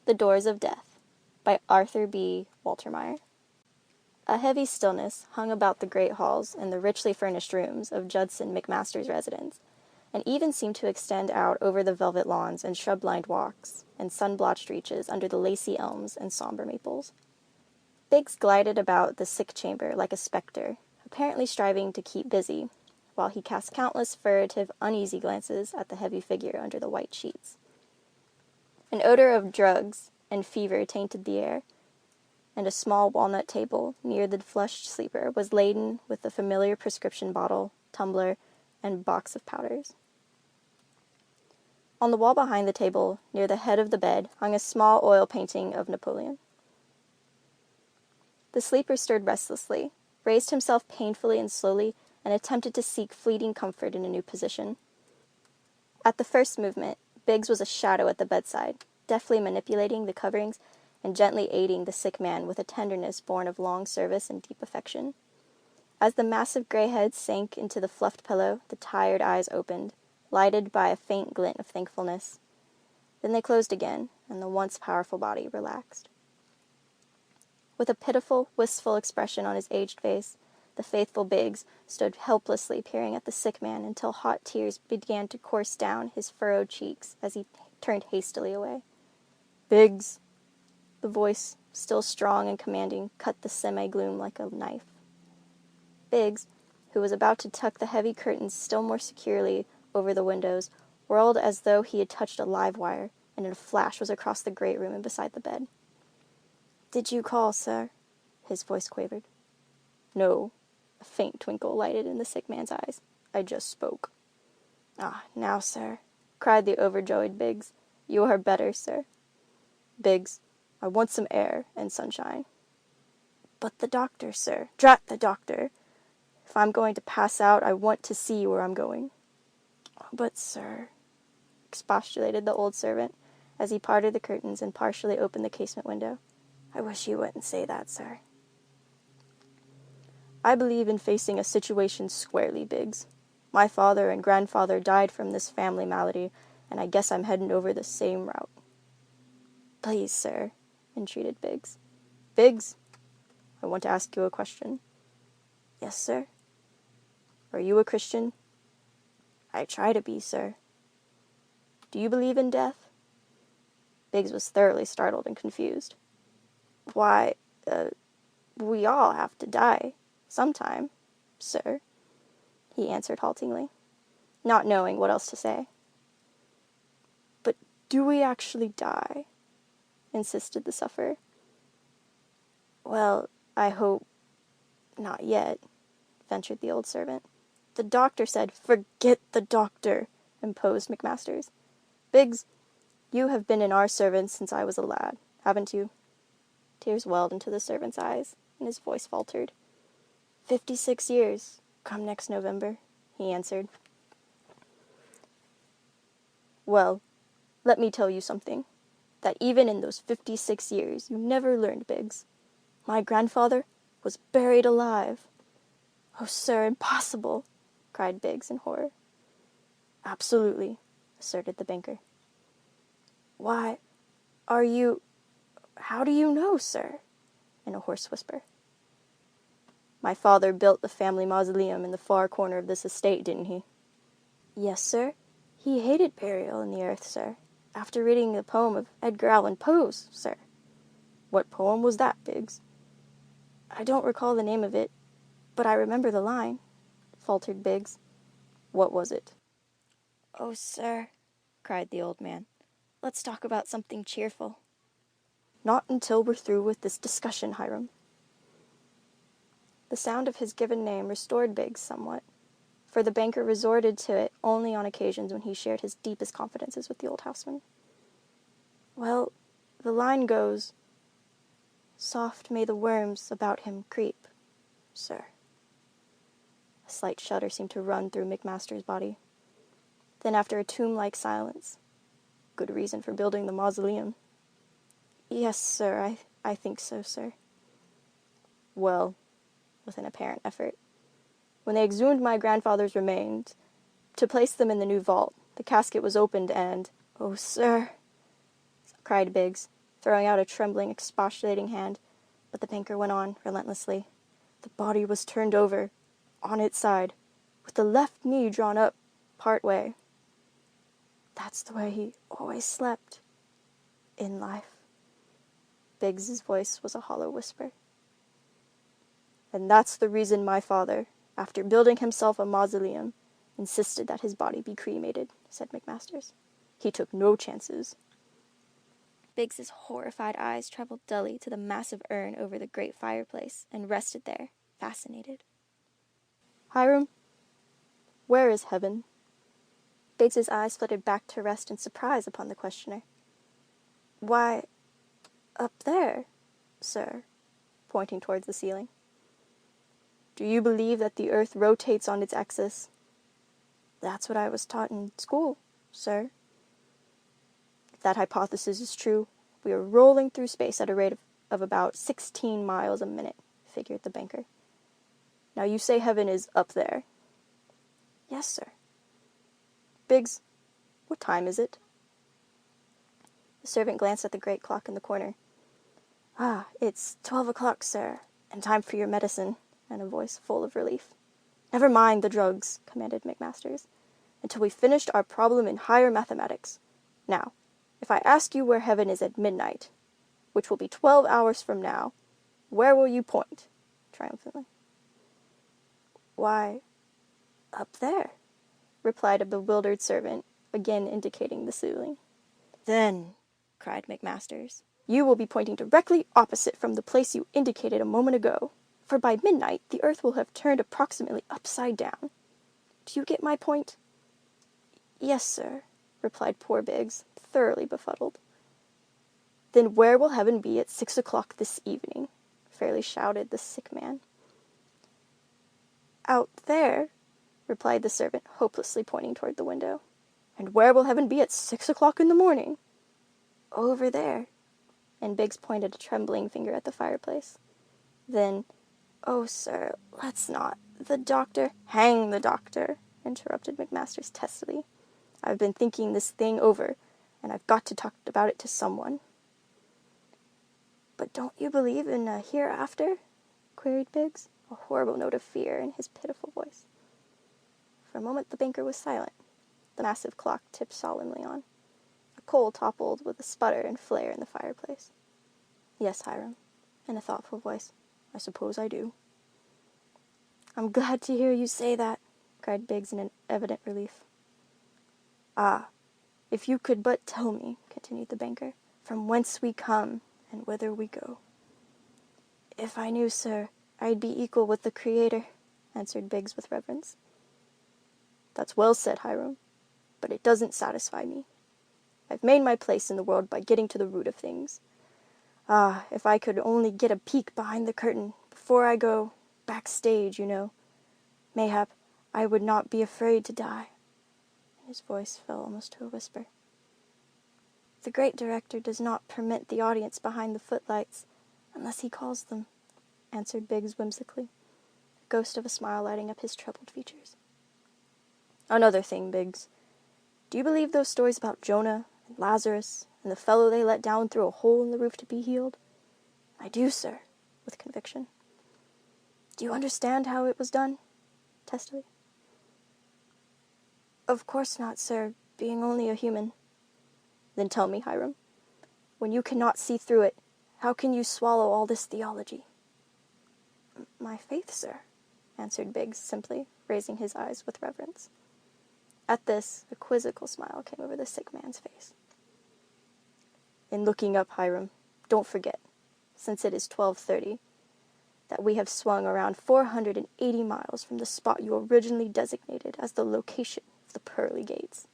The Doors of Death by Beecher Waltermire. A heavy stillness hung about the great halls and the richly furnished rooms of Judson McMaster's residence, and even seemed to extend out over the velvet lawns and shrub-lined walks and sun-blotched reaches under the lacy elms and somber maples. Biggs glided about the sick chamber like a spectre, apparently striving to keep busy, while he cast countless furtive, uneasy glances at the heavy figure under the white sheets. An odor of drugs and fever tainted the air, and a small walnut table near the flushed sleeper was laden with the familiar prescription bottle, tumbler, and box of powders. On the wall behind the table, near the head of the bed, hung a small oil painting of Napoleon. The sleeper stirred restlessly, raised himself painfully and slowly, and attempted to seek fleeting comfort in a new position. At the first movement, Biggs was a shadow at the bedside, deftly manipulating the coverings and gently aiding the sick man with a tenderness born of long service and deep affection. As the massive gray head sank into the fluffed pillow, the tired eyes opened, lighted by a faint glint of thankfulness. Then they closed again, and the once powerful body relaxed. With a pitiful, wistful expression on his aged face, the faithful Biggs stood helplessly peering at the sick man until hot tears began to course down his furrowed cheeks as he turned hastily away. "Biggs!" The voice, still strong and commanding, cut the semi-gloom like a knife. Biggs, who was about to tuck the heavy curtains still more securely over the windows, whirled as though he had touched a live wire, and in a flash was across the great room and beside the bed. "Did you call, sir?" His voice quavered. "No." A faint twinkle lighted in the sick man's eyes. "I just spoke." "Ah, now, sir," cried the overjoyed Biggs, "you are better, sir." "Biggs, I want some air and sunshine." "But the doctor, sir." "Drat the doctor! If I'm going to pass out, I want to see where I'm going." "But, sir," expostulated the old servant, as he parted the curtains and partially opened the casement window, "I wish you wouldn't say that, sir." "I believe in facing a situation squarely, Biggs. My father and grandfather died from this family malady, and I guess I'm heading over the same route." "Please, sir," entreated Biggs. "Biggs, I want to ask you a question." "Yes, sir." "Are you a Christian?" "I try to be, sir." "Do you believe in death?" Biggs was thoroughly startled and confused. "Why, we all have to die sometime, sir," he answered haltingly, not knowing what else to say. "But do we actually die?" insisted the sufferer. "Well, I hope not yet," ventured the old servant. "The doctor said—" "Forget the doctor," imposed McMasters. "Biggs, you have been in our service since I was a lad, haven't you?" Tears welled into the servant's eyes, and his voice faltered. 56 years, come next November," he answered. "Well, let me tell you something, that even in those 56 years you never learned, Biggs. My grandfather was buried alive." "Oh, sir, impossible!" cried Biggs in horror. "Absolutely," asserted the banker. "Why, how do you know, sir?" in a hoarse whisper. "My father built the family mausoleum in the far corner of this estate, didn't he?" "Yes, sir. He hated burial in the earth, sir, after reading the poem of Edgar Allan Poe's, sir." "What poem was that, Biggs?" "I don't recall the name of it, but I remember the line," faltered Biggs. "What was it?" "Oh, sir," cried the old man, "let's talk about something cheerful." "Not until we're through with this discussion, Hiram." The sound of his given name restored Biggs somewhat, for the banker resorted to it only on occasions when he shared his deepest confidences with the old houseman. "Well, the line goes, 'Soft may the worms about him creep,' sir." A slight shudder seemed to run through McMaster's body. Then, after a tomb-like silence, "Good reason for building the mausoleum." "Yes, sir, I think so, sir." "Well," with an apparent effort, "when they exhumed my grandfather's remains, to place them in the new vault, the casket was opened and—" "Oh, sir," cried Biggs, throwing out a trembling, expostulating hand, but the banker went on relentlessly. The body was turned over, on its side, with the left knee drawn up part way. That's the way he always slept. In life. Biggs's voice was a hollow whisper. And that's the reason my father, after building himself a mausoleum, insisted that his body be cremated, said McMasters. He took no chances. Biggs's horrified eyes traveled dully to the massive urn over the great fireplace and rested there, fascinated. Hiram, where is heaven? Biggs's eyes flitted back to rest in surprise upon the questioner. Why, up there, sir, pointing towards the ceiling. Do you believe that the earth rotates on its axis? That's what I was taught in school, sir. If that hypothesis is true, we are rolling through space at a rate of about 16 miles a minute, figured the banker. Now you say heaven is up there. Yes, sir. Biggs, what time is it? The servant glanced at the great clock in the corner. It's 12 o'clock, sir, and time for your medicine, and a voice full of relief. Never mind the drugs, commanded McMasters, until we've finished our problem in higher mathematics. Now, if I ask you where heaven is at midnight, which will be 12 hours from now, where will you point? Triumphantly. Why, up there, replied a bewildered servant, again indicating the ceiling. Then, cried McMasters, you will be pointing directly opposite from the place you indicated a moment ago, for by midnight the earth will have turned approximately upside down. Do you get my point? Yes, sir, replied poor Biggs, thoroughly befuddled. Then where will heaven be at 6 o'clock this evening? Fairly shouted the sick man. Out there, replied the servant, hopelessly pointing toward the window. And where will heaven be at 6 o'clock in the morning? Over there. And Biggs pointed a trembling finger at the fireplace. Then, oh, sir, let's not. The doctor— Hang the doctor, interrupted McMasters testily. I've been thinking this thing over, and I've got to talk about it to someone. But don't you believe in a hereafter? Queried Biggs, a horrible note of fear in his pitiful voice. For a moment the banker was silent. The massive clock tipped solemnly on. A coal toppled with a sputter and flare in the fireplace. Yes, Hiram, in a thoughtful voice, I suppose I do. I'm glad to hear you say that, cried Biggs in an evident relief. If you could but tell me, continued the banker, from whence we come and whither we go. If I knew, sir, I'd be equal with the Creator, answered Biggs with reverence. That's well said, Hiram, but it doesn't satisfy me. I've made my place in the world by getting to the root of things. If I could only get a peek behind the curtain before I go backstage, mayhap I would not be afraid to die. And his voice fell almost to a whisper. The great director does not permit the audience behind the footlights unless he calls them, answered Biggs whimsically, a ghost of a smile lighting up his troubled features. Another thing, Biggs. Do you believe those stories about Jonah and Lazarus and the fellow they let down through a hole in the roof to be healed? I do, sir, with conviction. Do you understand how it was done? Testily. Of course not, sir, being only a human. Then tell me, Hiram, when you cannot see through it, how can you swallow all this theology? My faith, sir, answered Biggs simply, raising his eyes with reverence. At this, a quizzical smile came over the sick man's face. In looking up, Hiram, don't forget, since it is 12:30, that we have swung around 480 miles from the spot you originally designated as the location of the pearly gates.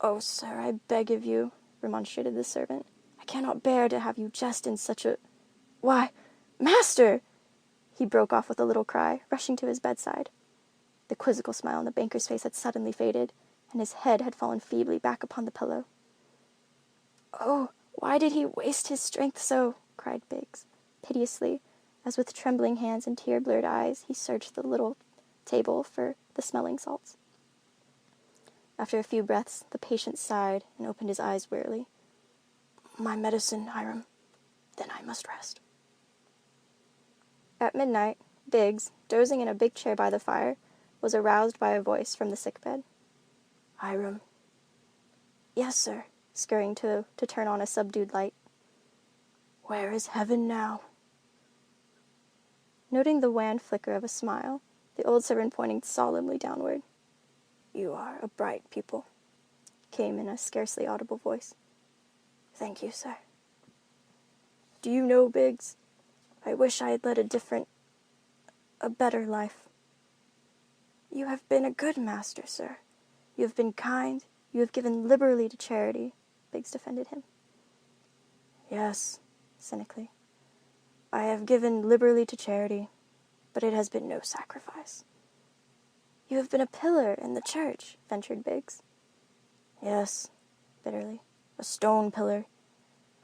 Oh, sir, I beg of you, remonstrated the servant. I cannot bear to have you jest in such a— Why, master! He broke off with a little cry, rushing to his bedside. The quizzical smile on the banker's face had suddenly faded, and his head had fallen feebly back upon the pillow. Oh, why did he waste his strength so? Cried Biggs, piteously, as with trembling hands and tear-blurred eyes he searched the little table for the smelling salts. After a few breaths, the patient sighed and opened his eyes wearily. My medicine, Hiram. Then I must rest. At midnight, Biggs, dozing in a big chair by the fire, was aroused by a voice from the sickbed. Hiram. Yes, sir, scurrying to turn on a subdued light. Where is heaven now? Noting the wan flicker of a smile, the old servant pointed solemnly downward. You are a bright pupil, came in a scarcely audible voice. Thank you, sir. Do you know, Biggs, I wish I had led a better life. You have been a good master, sir. You have been kind. You have given liberally to charity, Biggs defended him. Yes, cynically. I have given liberally to charity, but it has been no sacrifice. You have been a pillar in the church, ventured Biggs. Yes, bitterly, a stone pillar.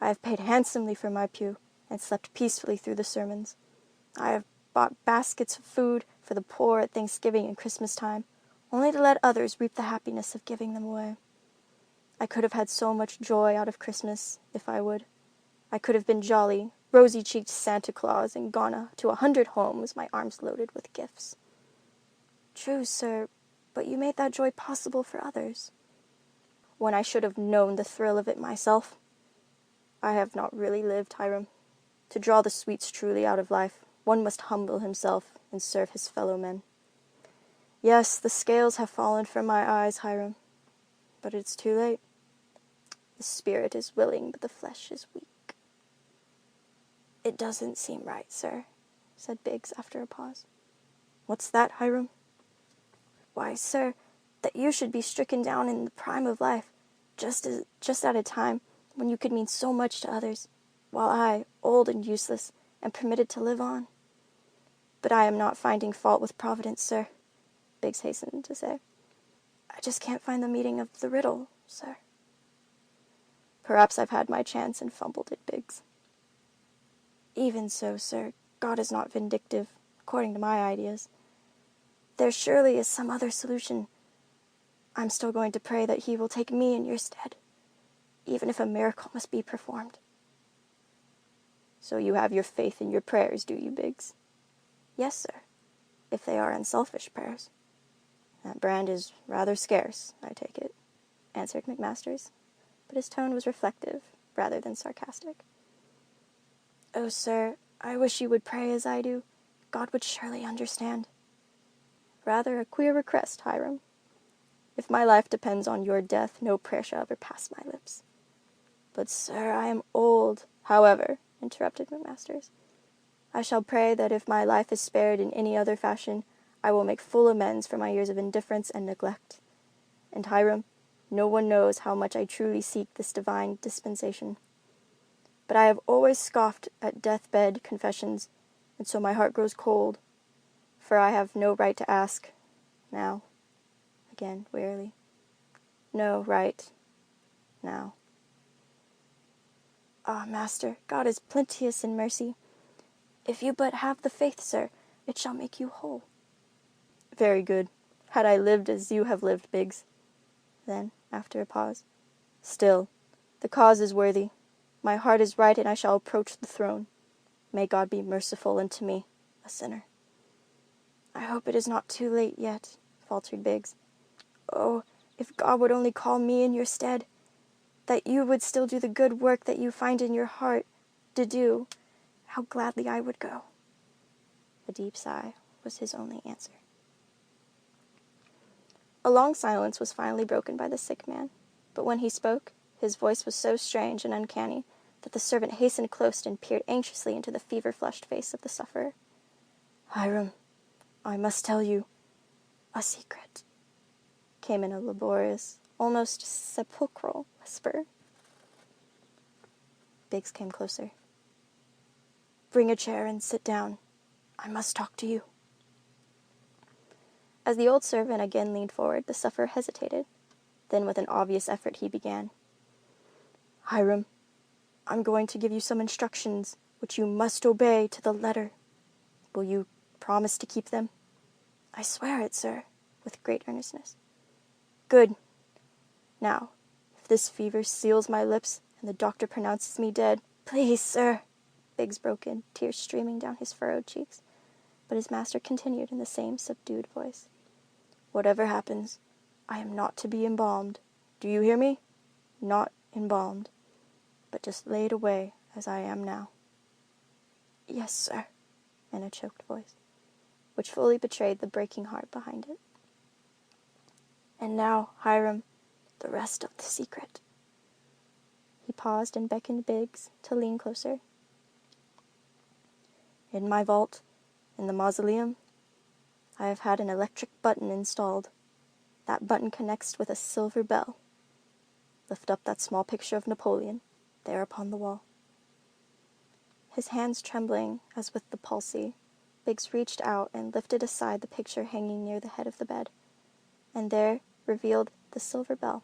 I have paid handsomely for my pew, and slept peacefully through the sermons. I have bought baskets of food for the poor at Thanksgiving and Christmas time, only to let others reap the happiness of giving them away. I could have had so much joy out of Christmas, if I would. I could have been jolly, rosy-cheeked Santa Claus and gone to 100 homes, my arms loaded with gifts. True, sir, but you made that joy possible for others. When I should have known the thrill of it myself. I have not really lived, Hiram. To draw the sweets truly out of life, one must humble himself and serve his fellow men. Yes, the scales have fallen from my eyes, Hiram, but it's too late. The spirit is willing, but the flesh is weak. It doesn't seem right, sir, said Biggs after a pause. What's that, Hiram? Why, sir, that you should be stricken down in the prime of life, just at a time when you could mean so much to others, while I, old and useless, am permitted to live on. But I am not finding fault with Providence, sir, Biggs hastened to say. I just can't find the meaning of the riddle, sir. Perhaps I've had my chance and fumbled it, Biggs. Even so, sir, God is not vindictive, according to my ideas. There surely is some other solution. I'm still going to pray that he will take me in your stead, even if a miracle must be performed. So you have your faith in your prayers, do you, Biggs? Yes, sir, if they are unselfish prayers. That brand is rather scarce, I take it, answered McMasters, but his tone was reflective rather than sarcastic. Oh, sir, I wish you would pray as I do. God would surely understand. Rather a queer request, Hiram. If my life depends on your death, no prayer shall ever pass my lips. But, sir, I am old. However, interrupted McMasters, I shall pray that if my life is spared in any other fashion, I will make full amends for my years of indifference and neglect. And, Hiram, no one knows how much I truly seek this divine dispensation. But I have always scoffed at deathbed confessions, and so my heart grows cold, for I have no right to ask, now, again wearily, no right, now. Ah, master, God is plenteous in mercy. If you but have the faith, sir, it shall make you whole. Very good. Had I lived as you have lived, Biggs. Then, after a pause, still, the cause is worthy. My heart is right, and I shall approach the throne. May God be merciful unto me, a sinner. I hope it is not too late yet, faltered Biggs. Oh, if God would only call me in your stead, that you would still do the good work that you find in your heart to do, how gladly I would go. A deep sigh was his only answer. A long silence was finally broken by the sick man, but when he spoke, his voice was so strange and uncanny that the servant hastened close and peered anxiously into the fever-flushed face of the sufferer. Hiram, I must tell you a secret, came in a laborious, almost sepulchral whisper. Biggs came closer. Bring a chair and sit down. I must talk to you. As the old servant again leaned forward, the sufferer hesitated. Then with an obvious effort he began. Hiram, I'm going to give you some instructions which you must obey to the letter. Will you promise to keep them? I swear it, sir, with great earnestness. Good. Now, if this fever seals my lips, and the doctor pronounces me dead. Please, sir. Biggs broke in, tears streaming down his furrowed cheeks. But his master continued in the same subdued voice. Whatever happens, I am not to be embalmed. Do you hear me? Not embalmed, but just laid away as I am now. Yes, sir, in a choked voice, which fully betrayed the breaking heart behind it. And now, Hiram, the rest of the secret. He paused and beckoned Biggs to lean closer. In my vault, in the mausoleum, I have had an electric button installed. That button connects with a silver bell. Lift up that small picture of Napoleon, there upon the wall. His hands trembling as with the palsy, Biggs reached out and lifted aside the picture hanging near the head of the bed, and there revealed the silver bell,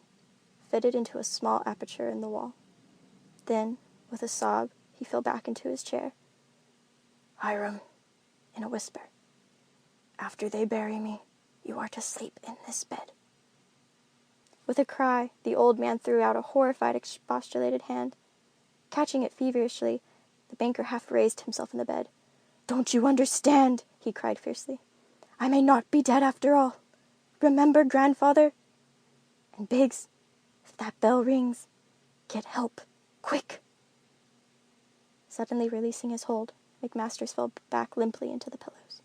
fitted into a small aperture in the wall. Then, with a sob, he fell back into his chair. Hiram, in a whisper, after they bury me, you are to sleep in this bed. With a cry, the old man threw out a horrified, expostulated hand. Catching it feverishly, the banker half raised himself in the bed. Don't you understand? He cried fiercely. I may not be dead after all. Remember, grandfather? And Biggs, if that bell rings, get help, quick. Suddenly releasing his hold, McMasters fell back limply into the pillows.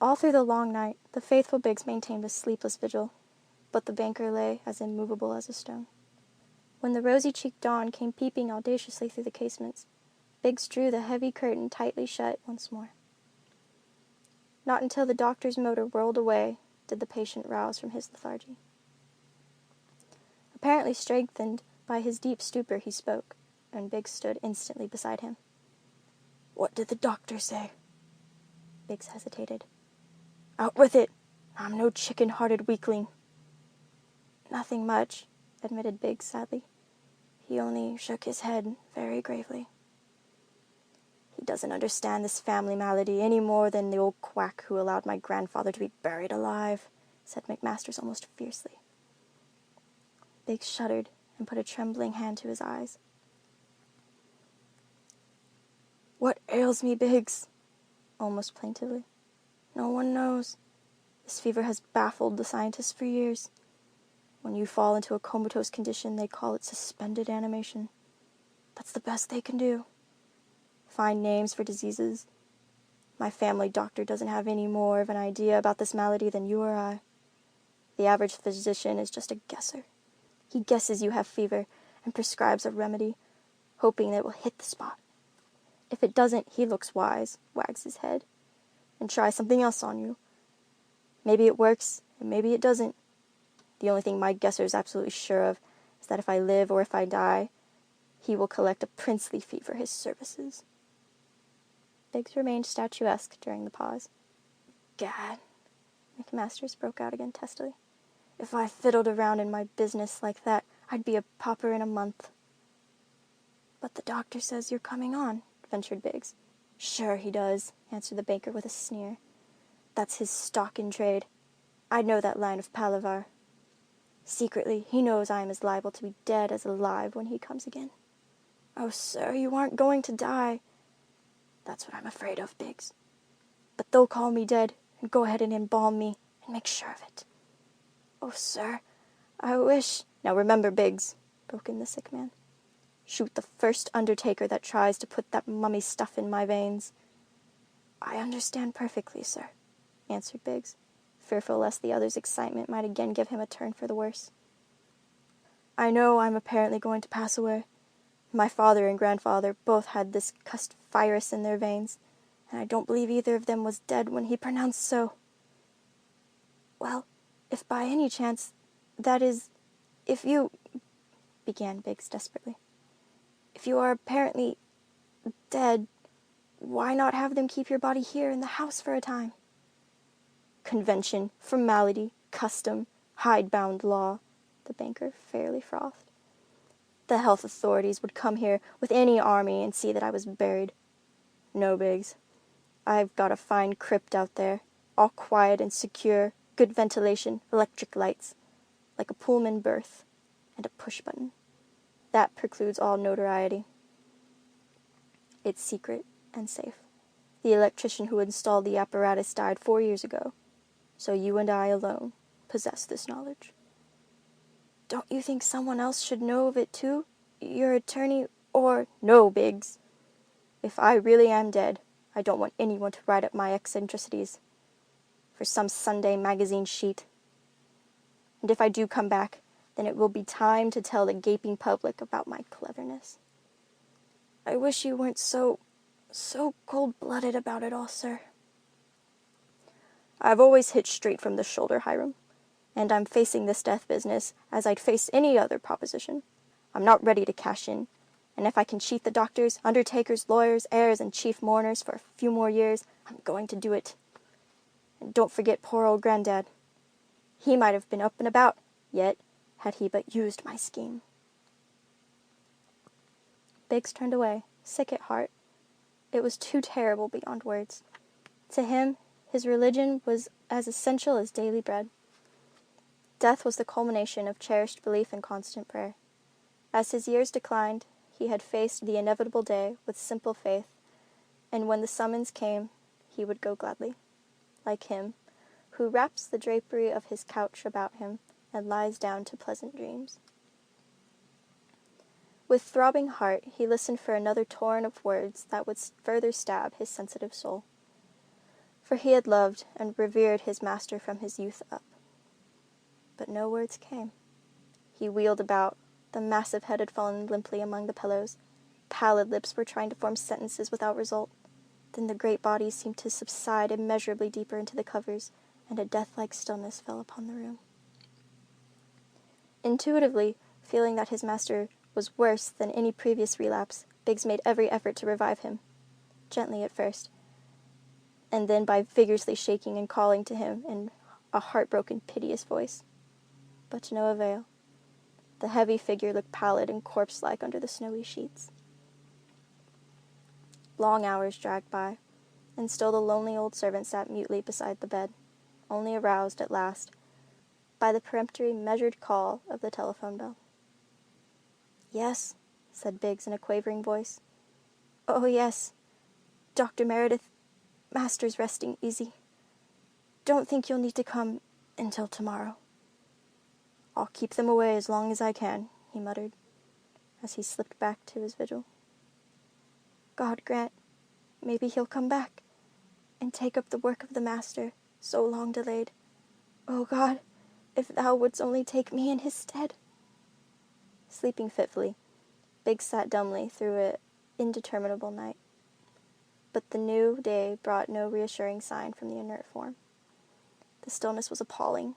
All through the long night, the faithful Biggs maintained a sleepless vigil, but the banker lay as immovable as a stone. When the rosy-cheeked dawn came peeping audaciously through the casements, Biggs drew the heavy curtain tightly shut once more. Not until the doctor's motor whirled away did the patient rouse from his lethargy. Apparently strengthened by his deep stupor, he spoke, and Biggs stood instantly beside him. What did the doctor say? Biggs hesitated. Out with it! I'm no chicken-hearted weakling. Nothing much, admitted Biggs sadly. He only shook his head very gravely. He doesn't understand this family malady any more than the old quack who allowed my grandfather to be buried alive, said McMasters almost fiercely. Biggs shuddered and put a trembling hand to his eyes. What ails me, Biggs? Almost plaintively. No one knows. This fever has baffled the scientists for years. When you fall into a comatose condition, they call it suspended animation. That's the best they can do. Find names for diseases. My family doctor doesn't have any more of an idea about this malady than you or I. The average physician is just a guesser. He guesses you have fever and prescribes a remedy, hoping that it will hit the spot. If it doesn't, he looks wise, wags his head, and tries something else on you. Maybe it works, and maybe it doesn't. The only thing my guesser is absolutely sure of is that if I live or if I die, he will collect a princely fee for his services. Biggs remained statuesque during the pause. Gad, McMasters broke out again testily. If I fiddled around in my business like that, I'd be a pauper in a month. But the doctor says you're coming on, ventured Biggs. Sure he does, answered the banker with a sneer. That's his stock in trade. I know that line of palaver. Secretly, he knows I am as liable to be dead as alive when he comes again. Oh, sir, you aren't going to die. That's what I'm afraid of, Biggs. But they'll call me dead and go ahead and embalm me and make sure of it. Oh, sir, I wish... Now remember, Biggs, broke in the sick man. Shoot the first undertaker that tries to put that mummy stuff in my veins. I understand perfectly, sir, answered Biggs, fearful lest the other's excitement might again give him a turn for the worse. I know I'm apparently going to pass away. My father and grandfather both had this cussed virus in their veins, and I don't believe either of them was dead when he pronounced so. Well, if by any chance, that is, if you, began Biggs desperately, if you are apparently dead, why not have them keep your body here in the house for a time? Convention, formality, custom, hidebound law, the banker fairly frothed. The health authorities would come here with any army and see that I was buried. No, Biggs. I've got a fine crypt out there, all quiet and secure, good ventilation, electric lights, like a Pullman berth. and a push button. That precludes all notoriety. It's secret and safe. The electrician who installed the apparatus died 4 years ago, so you and I alone possess this knowledge. Don't you think someone else should know of it too? Your attorney or... No, Biggs. If I really am dead, I don't want anyone to write up my eccentricities for some Sunday magazine sheet. And if I do come back, then it will be time to tell the gaping public about my cleverness. I wish you weren't so cold-blooded about it all, sir. I've always hit straight from the shoulder, Hiram, and I'm facing this death business as I'd face any other proposition. I'm not ready to cash in, and if I can cheat the doctors, undertakers, lawyers, heirs, and chief mourners for a few more years, I'm going to do it. And don't forget poor old Granddad. He might have been up and about, yet had he but used my scheme. Biggs turned away, sick at heart. It was too terrible beyond words. To him, his religion was as essential as daily bread. Death was the culmination of cherished belief and constant prayer. As his years declined, he had faced the inevitable day with simple faith, and when the summons came, he would go gladly, like him, who wraps the drapery of his couch about him and lies down to pleasant dreams. With throbbing heart, he listened for another torrent of words that would further stab his sensitive soul. For he had loved and revered his master from his youth up. But no words came. He wheeled about. The massive head had fallen limply among the pillows. Pallid lips were trying to form sentences without result. Then the great body seemed to subside immeasurably deeper into the covers, and a death-like stillness fell upon the room. Intuitively, feeling that his master was worse than any previous relapse, Biggs made every effort to revive him, gently at first, and then by vigorously shaking and calling to him in a heartbroken, piteous voice. But to no avail. The heavy figure looked pallid and corpse-like under the snowy sheets. Long hours dragged by, and still the lonely old servant sat mutely beside the bed, only aroused at last by the peremptory, measured call of the telephone bell. Yes, said Biggs in a quavering voice. Oh, yes. Dr. Meredith, Master's resting easy. Don't think you'll need to come until tomorrow. I'll keep them away as long as I can, he muttered, as he slipped back to his vigil. God grant, maybe he'll come back, and take up the work of the Master, so long delayed. Oh, God, if thou wouldst only take me in his stead. Sleeping fitfully, Biggs sat dumbly through an indeterminable night. But the new day brought no reassuring sign from the inert form. The stillness was appalling.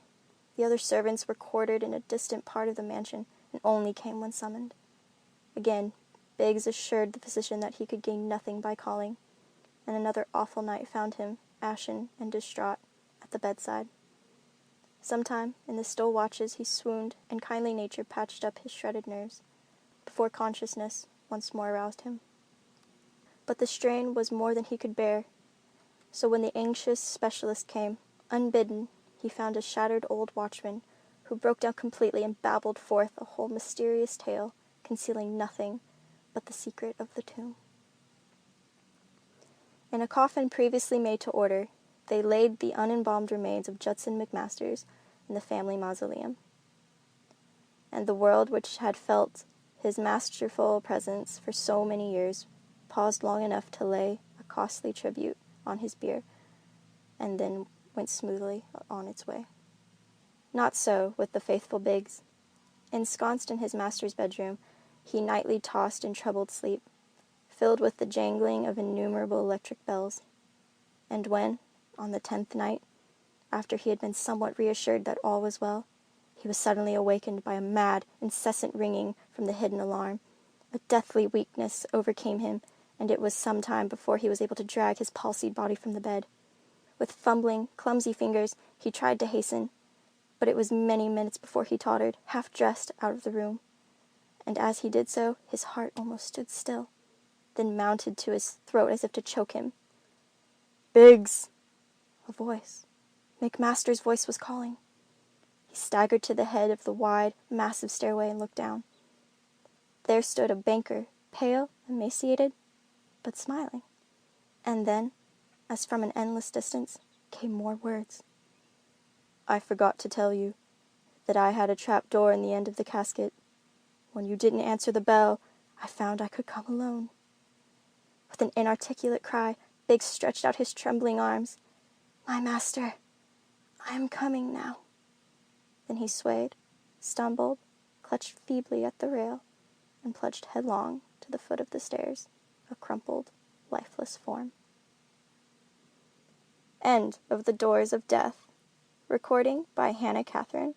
The other servants were quartered in a distant part of the mansion, and only came when summoned. Again, Biggs assured the physician that he could gain nothing by calling, and another awful night found him, ashen and distraught, at the bedside. Sometime, in the still watches, he swooned, and kindly nature patched up his shredded nerves, before consciousness once more aroused him. But the strain was more than he could bear, so when the anxious specialist came, unbidden, he found a shattered old watchman, who broke down completely and babbled forth a whole mysterious tale, concealing nothing but the secret of the tomb. In a coffin previously made to order, they laid the unembalmed remains of Judson McMasters in the family mausoleum. And the world, which had felt his masterful presence for so many years, paused long enough to lay a costly tribute on his bier, and then went smoothly on its way. Not so with the faithful Biggs. Ensconced in his master's bedroom, he nightly tossed in troubled sleep, filled with the jangling of innumerable electric bells. And when, on the 10th night, after he had been somewhat reassured that all was well, he was suddenly awakened by a mad, incessant ringing from the hidden alarm. A deathly weakness overcame him, and it was some time before he was able to drag his palsied body from the bed. With fumbling, clumsy fingers, he tried to hasten, but it was many minutes before he tottered, half-dressed, out of the room. And as he did so, his heart almost stood still, then mounted to his throat as if to choke him. "Biggs!" A voice. McMaster's voice was calling. He staggered to the head of the wide, massive stairway and looked down. There stood a banker, pale, emaciated, but smiling. And then, as from an endless distance, came more words. I forgot to tell you that I had a trap door in the end of the casket. When you didn't answer the bell, I found I could come alone. With an inarticulate cry, Biggs stretched out his trembling arms. My master, I am coming now. Then he swayed, stumbled, clutched feebly at the rail, and plunged headlong to the foot of the stairs, a crumpled, lifeless form. End of The Doors of Death. Recording by Hannah Catherine.